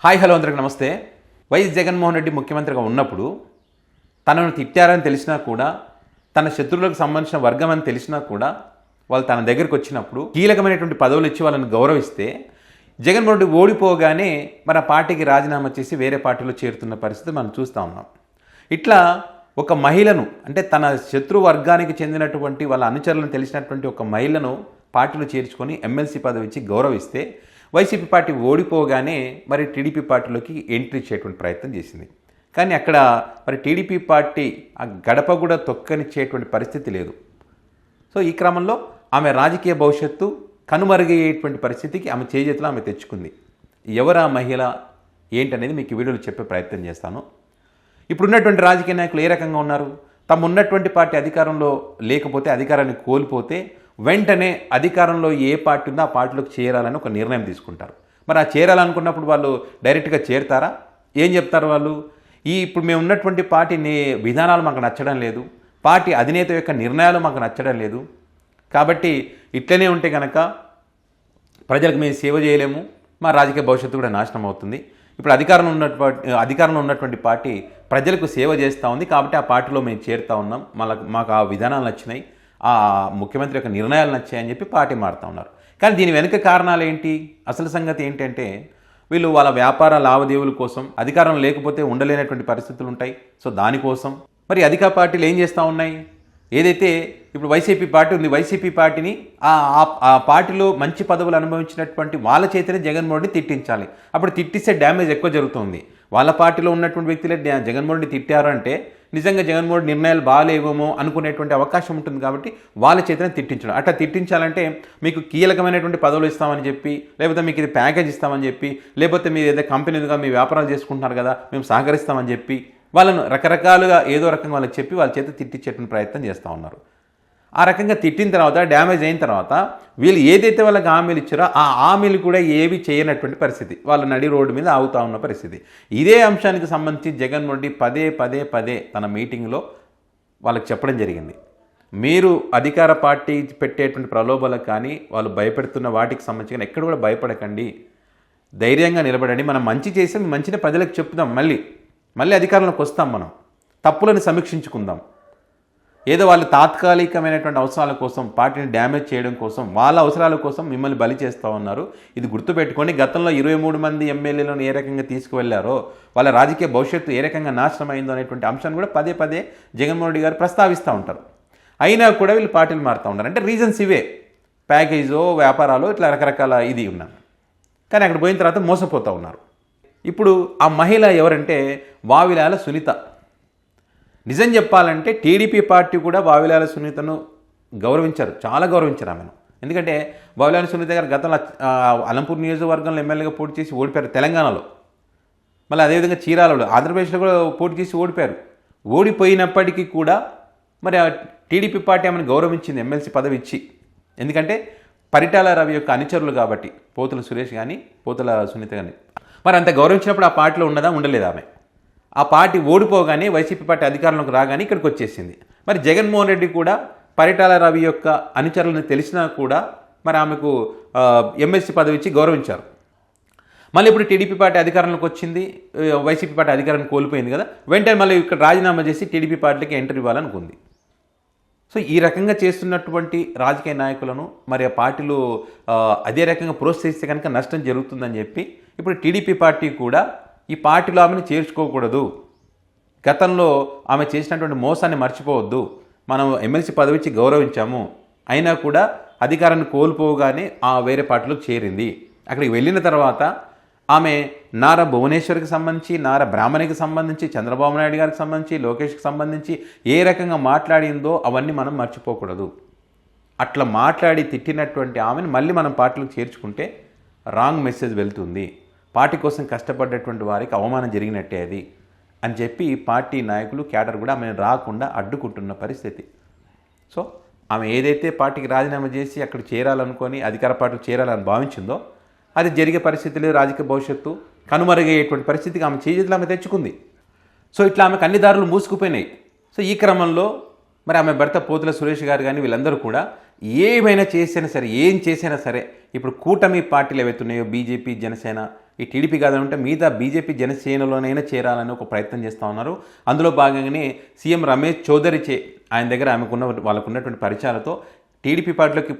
Hi hello అందరికి నమస్తే. YS Jaganmohan Reddy ముఖ్యమంత్రిగా ఉన్నప్పుడు తనను తిట్టారని తెలిసినా కూడా, తన శత్రువులకు సంబంధించిన వర్గం అని తెలిసినా కూడా వాళ్ళు తన దగ్గరికి వచ్చినప్పుడు కీలకమైనటువంటి పదవులు ఇచ్చి వాళ్ళని గౌరవిస్తే, జగన్మోహన్ రెడ్డి ఓడిపోగానే మన పార్టీకి రాజీనామా చేసి వేరే పార్టీలో చేరుతున్న పరిస్థితి మనం చూస్తూ ఉన్నాం. ఇట్లా ఒక మహిళను, అంటే తన శత్రు వర్గానికి చెందినటువంటి వాళ్ళ అనుచరులను తెలిసినటువంటి ఒక మహిళను పార్టీలో చేర్చుకొని ఎమ్మెల్సీ పదవి ఇచ్చి గౌరవిస్తే, వైసీపీ పార్టీ ఓడిపోగానే మరి టీడీపీ పార్టీలోకి ఎంట్రీ చేయటువంటి ప్రయత్నం చేసింది. కానీ అక్కడ మరి టీడీపీ పార్టీ ఆ గడప కూడా తొక్కనిచ్చేటువంటి పరిస్థితి లేదు. సో ఈ క్రమంలో ఆమె రాజకీయ భవిష్యత్తు కనుమరుగయ్యేటువంటి పరిస్థితికి ఆమె చేజేతిలో ఆమె తెచ్చుకుంది. ఎవరా మహిళ ఏంటనేది మీకు వీడియోలో చెప్పే ప్రయత్నం చేస్తాను. ఇప్పుడున్నటువంటి రాజకీయ నాయకులు ఏ రకంగా ఉన్నారు? తమ ఉన్నటువంటి పార్టీ అధికారంలో లేకపోతే, అధికారాన్ని కోల్పోతే వెంటనే అధికారంలో ఏ పార్టీ ఉందో ఆ పార్టీలోకి చేరాలని ఒక నిర్ణయం తీసుకుంటారు. మరి ఆ చేరాలనుకున్నప్పుడు వాళ్ళు డైరెక్ట్గా చేరుతారా? ఏం చెప్తారు వాళ్ళు? ఇప్పుడు మేము ఉన్నటువంటి పార్టీ విధానాలు మాకు నచ్చడం లేదు, పార్టీ అధినేత యొక్క నిర్ణయాలు మాకు నచ్చడం లేదు, కాబట్టి ఇట్లనే ఉంటే కనుక ప్రజలకు మేము సేవ చేయలేము, మా రాజకీయ భవిష్యత్తు కూడా నాశనం అవుతుంది. ఇప్పుడు అధికారంలో ఉన్నటువంటి పార్టీ ప్రజలకు సేవ చేస్తూ ఉంది, కాబట్టి ఆ పార్టీలో మేము చేరుతూ ఉన్నాం, మాకు ఆ విధానాలు నచ్చినాయి, ఆ ముఖ్యమంత్రి యొక్క నిర్ణయాలు నచ్చాయని చెప్పి పార్టీ మారుతూ ఉన్నారు. కానీ దీని వెనుక కారణాలు ఏంటి? అసలు సంగతి ఏంటంటే, వీళ్ళు వాళ్ళ వ్యాపార లావాదేవీల కోసం, అధికారం లేకపోతే ఉండలేనటువంటి పరిస్థితులు ఉంటాయి. సో దానికోసం మరి అధికార పార్టీలు ఏం చేస్తూ ఉన్నాయి? ఏదైతే ఇప్పుడు వైసీపీ పార్టీ ఉంది, వైసీపీ పార్టీని ఆ పార్టీలో మంచి పదవులు అనుభవించినటువంటి వాళ్ళ చేతనే జగన్మోహన్ రెడ్డి తిట్టించాలి. అప్పుడు తిట్టిస్తే డ్యామేజ్ ఎక్కువ జరుగుతుంది. వాళ్ళ పార్టీలో ఉన్నటువంటి వ్యక్తులే జగన్మోహన్ రెడ్డి తిట్టారంటే నిజంగా జగన్మోహన్ రెడ్డి నిర్ణయాలు బాగాలేవేమో అనుకునేటువంటి అవకాశం ఉంటుంది. కాబట్టి వాళ్ళ చేతనే తిట్టించడం. అట్లా తిట్టించాలంటే మీకు కీలకమైనటువంటి పదవులు ఇస్తామని చెప్పి, లేకపోతే మీకు ఇది ప్యాకేజ్ ఇస్తామని చెప్పి, లేకపోతే మీరు ఏదైతే కంపెనీలుగా మీ వ్యాపారాలు చేసుకుంటున్నారు కదా మేము సహకరిస్తామని చెప్పి వాళ్ళను రకరకాలుగా ఏదో రకంగా వాళ్ళకి చెప్పి వాళ్ళ చేత తిట్టించేటువంటి ప్రయత్నం చేస్తూ ఉన్నారు. ఆ రకంగా తిట్టిన తర్వాత, డ్యామేజ్ అయిన తర్వాత వీళ్ళు ఏదైతే వాళ్ళకి హామీలు ఇచ్చారో ఆ హామీలు కూడా ఏవి చేయనటువంటి పరిస్థితి, వాళ్ళ నడి రోడ్డు మీద ఆగుతూ ఉన్న పరిస్థితి. ఇదే అంశానికి సంబంధించి జగన్మోహన్ రెడ్డి పదే తన మీటింగ్లో వాళ్ళకి చెప్పడం జరిగింది. మీరు అధికార పార్టీ పెట్టేటువంటి ప్రలోభాలకు కానీ, వాళ్ళు భయపెడుతున్న వాటికి సంబంధించి కానీ ఎక్కడ కూడా భయపడకండి, ధైర్యంగా నిలబడండి, మనం మంచి చేసి మంచిని ప్రజలకు చెప్తాం, మళ్ళీ అధికారంలోకి వస్తాం, మనం తప్పులను సమీక్షించుకుందాం. ఏదో వాళ్ళు తాత్కాలికమైనటువంటి అవసరాల కోసం, పార్టీని డ్యామేజ్ చేయడం కోసం, వాళ్ళ అవసరాల కోసం మిమ్మల్ని బలి చేస్తూ ఉన్నారు. ఇది గుర్తుపెట్టుకొని గతంలో 23 మంది ఎమ్మెల్యేలను ఏ రకంగా తీసుకువెళ్లారో, వాళ్ళ రాజకీయ భవిష్యత్తు ఏ రకంగా నాశనం అయిందో అనేటువంటి అంశాన్ని కూడా పదే జగన్మోహన్ రెడ్డి గారు ప్రస్తావిస్తూ ఉంటారు. అయినా కూడా వీళ్ళు పార్టీలు మారుతూ ఉంటారు. అంటే రీజన్స్ ఇవే, ప్యాకేజో వ్యాపారాలు ఇట్లా రకరకాల ఇది ఉన్నారు. కానీ అక్కడ పోయిన తర్వాత మోసపోతూ ఉన్నారు. ఇప్పుడు ఆ మహిళ ఎవరంటే వావిలాల సునీత. నిజం చెప్పాలంటే టీడీపీ పార్టీ కూడా వావిలాల సునీతను గౌరవించారు, చాలా గౌరవించారు ఆమెను. ఎందుకంటే వావిలాల సునీత గారు గతంలో అలంపూర్ నియోజకవర్గంలో ఎమ్మెల్యేగా పోటీ చేసి ఓడిపోయారు తెలంగాణలో. మళ్ళీ అదేవిధంగా చీరాలలో, ఆంధ్రప్రదేశ్లో కూడా పోటీ చేసి ఓడిపోయారు. ఓడిపోయినప్పటికీ కూడా మరి టీడీపీ పార్టీ ఆమెను గౌరవించింది, ఎమ్మెల్సీ పదవి ఇచ్చి. ఎందుకంటే పరిటాల రవి యొక్క అనుచరులు కాబట్టి, పోతుల సురేష్ కానీ పోతుల సునీత కానీ. మరి అంత గౌరవించినప్పుడు ఆ పార్టీలో ఉన్నదా? ఉండలేదు ఆమె. ఆ పార్టీ ఓడిపోగానే, వైసీపీ పార్టీ అధికారంలోకి రాగానే ఇక్కడికి వచ్చేసింది. మరి జగన్మోహన్ రెడ్డి కూడా పరిటాల రవి యొక్క అనుచరులను తెలిసినా కూడా మరి ఆమెకు ఎమ్మెల్సీ పదవి ఇచ్చి గౌరవించారు. మళ్ళీ ఇప్పుడు టీడీపీ పార్టీ అధికారంలోకి వచ్చింది, వైసీపీ పార్టీ అధికారాన్ని కోల్పోయింది కదా, వెంటనే మళ్ళీ ఇక్కడ రాజీనామా చేసి టీడీపీ పార్టీకి ఎంట్రీ ఇవ్వాలనుకుంది. సో ఈ రకంగా చేస్తున్నటువంటి రాజకీయ నాయకులను మరి ఆ పార్టీలు అదే రకంగా ప్రోత్సహిస్తే కనుక నష్టం జరుగుతుందని చెప్పి ఇప్పుడు టీడీపీ పార్టీ కూడా ఈ పార్టీలో ఆమెను చేర్చుకోకూడదు, గతంలో ఆమె చేసినటువంటి మోసాన్ని మర్చిపోవద్దు, మనం ఎమ్మెల్సీ పదవి ఇచ్చి గౌరవించాము, అయినా కూడా అధికారాన్ని కోల్పోగానే వేరే పార్టీలోకి చేరింది. అక్కడికి వెళ్ళిన తర్వాత ఆమె నారా భువనేశ్వర్కి సంబంధించి, నారా బ్రాహ్మణికి సంబంధించి, చంద్రబాబు నాయుడు గారికి సంబంధించి, లోకేష్కి సంబంధించి ఏ రకంగా మాట్లాడిందో అవన్నీ మనం మర్చిపోకూడదు. అట్లా మాట్లాడి తిట్టినటువంటి ఆమెను మళ్ళీ మనం పార్టీలోకి చేర్చుకుంటే రాంగ్ మెసేజ్ వెళ్తుంది, పార్టీ కోసం కష్టపడ్డటువంటి వారికి అవమానం జరిగినట్టే అది అని చెప్పి పార్టీ నాయకులు, క్యాడర్ కూడా ఆమెను రాకుండా అడ్డుకుంటున్న పరిస్థితి. సో ఆమె ఏదైతే పార్టీకి రాజీనామా చేసి అక్కడ చేరాలనుకొని అధికార పార్టీకి చేరాలని భావించిందో అది జరిగే పరిస్థితులు, రాజకీయ భవిష్యత్తు కనుమరుగయ్యేటువంటి పరిస్థితికి ఆమె చేతులు ఆమె తెచ్చుకుంది. సో ఇట్లా ఆమెకు అన్ని దారులు మూసుకుపోయినాయి. సో ఈ క్రమంలో మరి ఆమె భర్త పోతుల సురేష్ గారు కానీ వీళ్ళందరూ కూడా ఏమైనా చేసినా సరే, ఏం చేసినా సరే, ఇప్పుడు కూటమి పార్టీలు ఏవైతున్నాయో బీజేపీ, జనసేన, ఈ టీడీపీ కాదంటే మిగతా బీజేపీ జనసేనలోనైనా చేరాలని ఒక ప్రయత్నం చేస్తూ ఉన్నారు. అందులో భాగంగానే సీఎం రమేష్ చౌదరి ఆయన దగ్గర వాళ్ళకు ఉన్నటువంటి పరిచయాలతో టీడీపీ పార్టీలోకి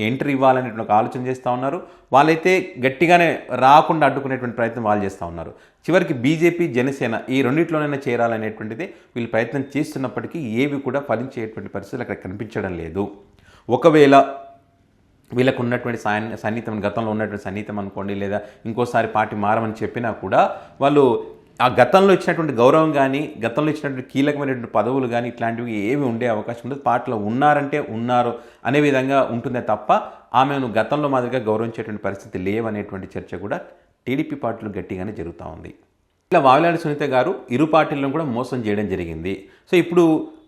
ఎంట్రీ ఇవ్వాలనేటువంటి ఒక ఆలోచన చేస్తూ ఉన్నారు. వాళ్ళైతే గట్టిగానే రాకుండా అడ్డుకునేటువంటి ప్రయత్నం వాళ్ళు చేస్తూ ఉన్నారు. చివరికి బీజేపీ జనసేన ఈ రెండింటిలోనైనా చేరాలనేటువంటిది వీళ్ళు ప్రయత్నం చేస్తున్నప్పటికీ ఏవి కూడా ఫలించేటువంటి పరిస్థితులు అక్కడ కనిపించడం లేదు. ఒకవేళ వీళ్ళకు ఉన్నటువంటి సన్నిహితం, గతంలో ఉన్నటువంటి సన్నిహితం అనుకోండి, లేదా ఇంకోసారి పార్టీ మారమని చెప్పినా కూడా వాళ్ళు ఆ గతంలో ఇచ్చినటువంటి గౌరవం కానీ, గతంలో ఇచ్చినటువంటి కీలకమైనటువంటి పదవులు కానీ ఇట్లాంటివి ఏవి ఉండే అవకాశం ఉండదు. పార్టీలో ఉన్నారంటే ఉన్నారు అనే విధంగా ఉంటుందే తప్ప ఆమెను గతంలో మాదిరిగా గౌరవించేటువంటి పరిస్థితి లేవనేటువంటి చర్చ కూడా టీడీపీ పార్టీలో గట్టిగానే జరుగుతూ ఉంది. ఇలా వావిలాడి సునీత గారు ఇరు పార్టీలను కూడా మోసం చేయడం జరిగింది. సో ఇప్పుడు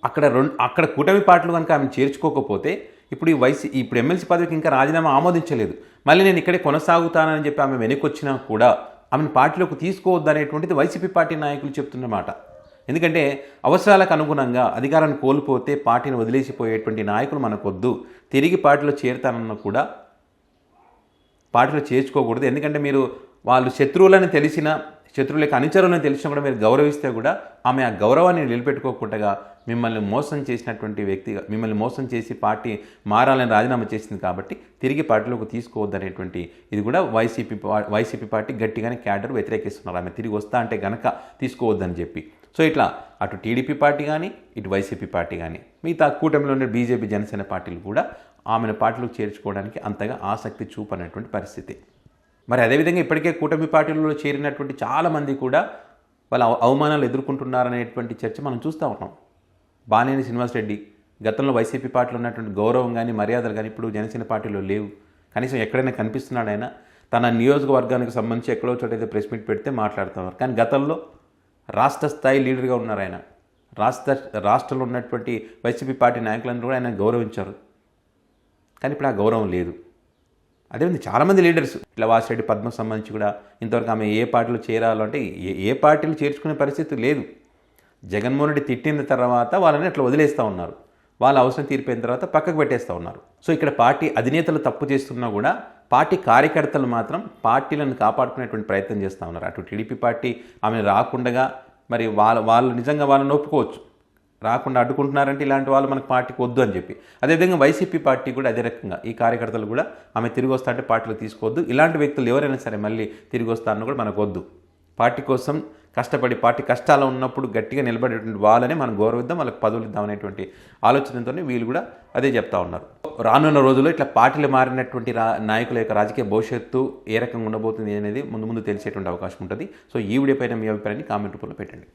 అక్కడ కూటమి పార్టీలు కనుక ఆమెను చేర్చుకోకపోతే ఇప్పుడు ఇప్పుడు ఎమ్మెల్సీ పదవికి ఇంకా రాజీనామా ఆమోదించలేదు, మళ్ళీ నేను ఇక్కడే కొనసాగుతానని చెప్పి ఆమె వెనక్కి వచ్చినా కూడా ఆమెను పార్టీలోకి తీసుకోవద్దనేటువంటిది వైసీపీ పార్టీ నాయకులు చెప్తున్నమాట. ఎందుకంటే అవసరాలకు అనుగుణంగా అధికారాన్ని కోల్పోతే పార్టీని వదిలేసిపోయేటువంటి నాయకులు మనకొద్దు, తిరిగి పార్టీలో చేరుతానన్నా కూడా పార్టీలో చేర్చుకోకూడదు. ఎందుకంటే మీరు వాళ్ళు శత్రువులని తెలిసినా, శత్రువులకు అనుచరులను తెలిసినా కూడా మీరు గౌరవిస్తే కూడా ఆమె ఆ గౌరవాన్ని నిలబెట్టుకోకుండా మిమ్మల్ని మోసం చేసినటువంటి వ్యక్తిగా, మిమ్మల్ని మోసం చేసి పార్టీ మారాలని రాజీనామా చేసింది కాబట్టి తిరిగి పార్టీలోకి తీసుకోవద్దనేటువంటి ఇది కూడా వైసీపీ పార్టీ గట్టిగానే క్యాడర్ వ్యతిరేకిస్తున్నారు. ఆమె తిరిగి వస్తా అంటే గనక తీసుకోవద్దని చెప్పి. సో ఇట్లా అటు టీడీపీ పార్టీ కానీ, ఇటు వైసీపీ పార్టీ కానీ, మిగతా కూటమిలో ఉండే బీజేపీ జనసేన పార్టీలు కూడా ఆమెను పార్టీలోకి చేర్చుకోవడానికి అంతగా ఆసక్తి చూపనటువంటి పరిస్థితి. మరి అదేవిధంగా ఇప్పటికే కూటమి పార్టీలలో చేరినటువంటి చాలామంది కూడా వాళ్ళ అవమానాలు ఎదుర్కొంటున్నారనేటువంటి చర్చ మనం చూస్తూ ఉన్నాం. బాలినేని శ్రీనివాసరెడ్డి గతంలో వైసీపీ పార్టీలో ఉన్నటువంటి గౌరవం కానీ, మర్యాదలు కానీ ఇప్పుడు జనసేన పార్టీలో లేవు. కనీసం ఎక్కడైనా కనిపిస్తున్నాడు ఆయన. తన నియోజకవర్గానికి సంబంధించి ఎక్కడో చోట అయితే ప్రెస్ మీట్ పెడితే మాట్లాడుతున్నారు. కానీ గతంలో రాష్ట్ర స్థాయి లీడర్గా ఉన్నారు ఆయన. రాష్ట్రంలో ఉన్నటువంటి వైసీపీ పార్టీ నాయకులందరూ కూడా ఆయన గౌరవించారు. కానీ ఇప్పుడు ఆ గౌరవం లేదు. అదేవిధంగా చాలామంది లీడర్స్ ఇట్లా వాసిరెడ్డి పద్మకు సంబంధించి కూడా ఇంతవరకు ఆమె ఏ పార్టీలో చేరాలంటే ఏ పార్టీలు చేర్చుకునే పరిస్థితి లేదు. జగన్మోహన్ రెడ్డి తిట్టిన తర్వాత వాళ్ళని అట్లా వదిలేస్తూ ఉన్నారు. వాళ్ళ అవసరం తీరిపోయిన తర్వాత పక్కకు పెట్టేస్తూ ఉన్నారు. సో ఇక్కడ పార్టీ అధినేతలు తప్పు చేస్తున్నా కూడా పార్టీ కార్యకర్తలు మాత్రం పార్టీలను కాపాడుకునేటువంటి ప్రయత్నం చేస్తూ ఉన్నారు. అటు టీడీపీ పార్టీ ఆమె రాకుండా మరి వాళ్ళు నిజంగా వాళ్ళని ఒప్పుకోవచ్చు, రాకుండా అడ్డుకుంటున్నారంటే ఇలాంటి వాళ్ళు మనకు పార్టీకి వద్దు అని చెప్పి. అదేవిధంగా వైసీపీ పార్టీ కూడా అదే రకంగా ఈ కార్యకర్తలు కూడా ఆమె తిరిగి వస్తా అంటే పార్టీలో తీసుకోవద్దు, ఇలాంటి వ్యక్తులు ఎవరైనా సరే మళ్ళీ తిరిగి వస్తారని కూడా మనకు వద్దు. పార్టీ కోసం కష్టపడి పార్టీ కష్టాలు ఉన్నప్పుడు గట్టిగా నిలబడేటువంటి వాళ్ళని మనం గౌరవిద్దాం, వాళ్ళకి పదవులు ఇద్దాం అనేటువంటి ఆలోచనతోనే వీళ్ళు కూడా అదే చెప్తా ఉన్నారు. రానున్న రోజుల్లో ఇట్లా పార్టీలు మారినటువంటి నాయకుల యొక్క రాజకీయ భవిష్యత్తు ఏ రకంగా ఉండబోతుంది అనేది ముందు తెలిసేటువంటి అవకాశం ఉంటుంది. సో ఈ వీడియో పైన మీ అభిప్రాయాన్ని కామెంట్ రూపంలో పెట్టండి.